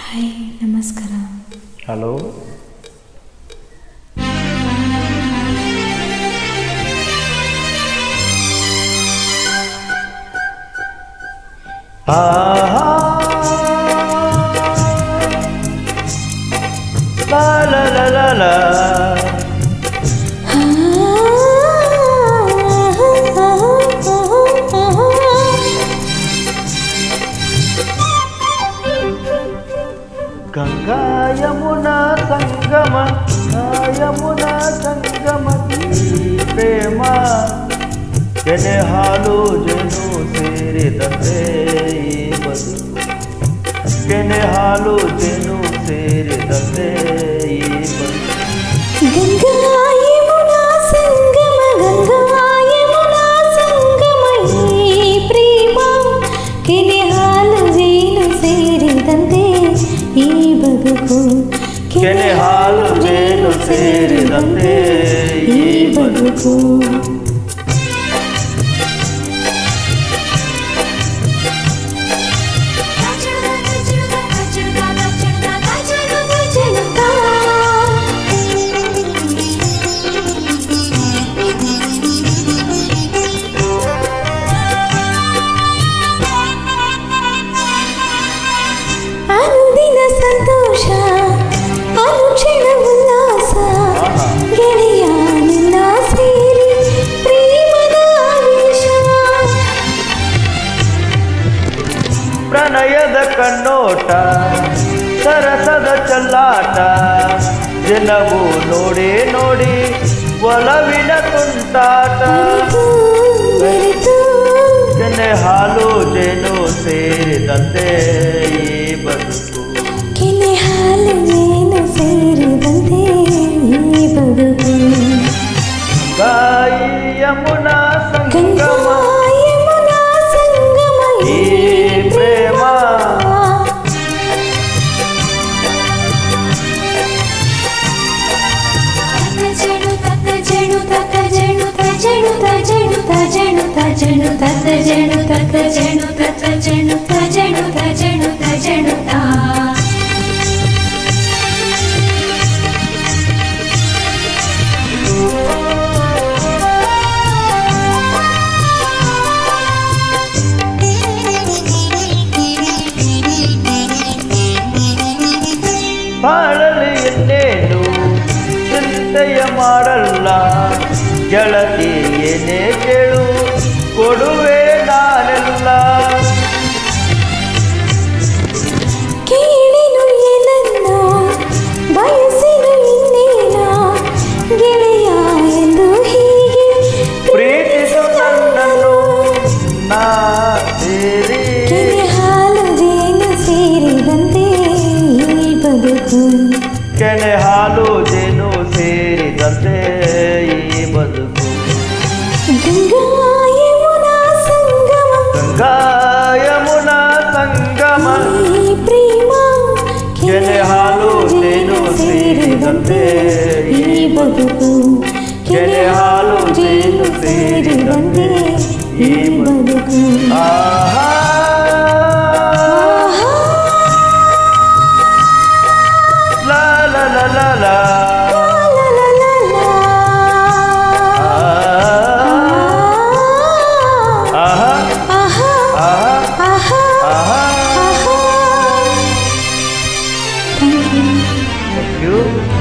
Hi ನಮಸ್ಕಾರ. Hello. La la la la la. Ganga Yamuna ಸಂಗಮ, ಯಮುನಾ ಸಂಗಮ ಪ್ರೇಮ ಕೆನೆ ಹಾಲು ಜೇನು ಸೇರಿದಂತೆ ಈ ಬದುಕು, ಕೆನೆ ಹಾಲು ಜೇನು ಸೇರಿದಂತೆ ಈ ಬದುಕು. ಗಂಗಾ ಯಮುನಾ ಸಂಗಮ, ಗಂಗಾ ಯಮುನಾ ಸಂಗಮ ಈ ಪ್ರೇಮ ಕೆನೆ ಹಾಲು ಜೇನು ಸೇರಿದಂತೆ ಈ ಬದುಕು, ಕೆನೆ ಹಾಲು ಜೇನು ಸೇರಿದಂತೆ ಈ ಬದುಕು. ಅನುದಿನ ಸಂತೋಷ, ಅನುಕ್ಷಣ ಉಲ್ಲಾಸ, ಗೆಳೆಯ ನಿನ್ನ ಸೇರಿ ಪ್ರೇಮದ ಆವೇಶ. ಪ್ರಣಯದ ಕಣ್ಣೋಟ, ಸರಸದ ಚಲ್ಲಾಟ, ಜನವು ನೋಡಿ ನೋಡಿ ಒಲವಿನ ತುಂಟಾಟ. ಕೆನೆ ಹಾಲು ಜೇನು ಸೇರಿದಂತೆ ಈ ಬದುಕು, ಕೆನೆ ಹಾಲು ಜೇನು ಸೇರಿದಂತೆ ಈ ಬದುಕು. ಗಾಯಿ ಯಮುನಾ ಗಂಗಾ ಸಂಗಮ ಯಮುನಾ ಸಂಗಮ ಈ ಪ್ರೇಮ. ಬಾಳಲಿ ಇನ್ನೇನು ಚಿಂತೆಯ ಮಾಡಲ್ಲ, ಗೆಳತಿ ಏನೇ ಕೇಳು ಕೊಡುವೆ ನಾನೆಲ್ಲ. ಕೇಳಿನು ಏನನ್ನ ಬಯಸಿನು ಇನ್ನೇನ, ಗೆಳೆಯ ಎಂದು ಹೀಗೆ ಪ್ರೀತಿಸು ನನ್ನನ್ನು ನಾ ಸೇರಿ. ಕೆನೆ ಹಾಲು ಜೇನು ಸೇರಿದಂತೆ ಈ ಬದುಕು, ಕೆನೆ ಹಾಲು ಜೇನು ಸೇರಿದಂತೆ ಈ ಬದುಕು. ಗಂಗಾ ಯಮುನಾ ಸಂಗಮ, ಗಂಗಾ ಯಮುನಾ ಸಂಗಮ ಈ ಪ್ರೇಮ ಕೆನೆ ಹಾಲು ಜೇನು ಸೇರಿದಂತೆ ಈ ಬದುಕು, ಕೆನೆ ಹಾಲು ಜೇನು ಸೇರಿದಂತೆ ಈ ಬದುಕು. ಆಹಾ ಲಾ ಲಾ ಲಾ ಲಾ ಲಾ. ಆಹಾ ಆಹಾ ಆಹಾ. Thank you. Thank you.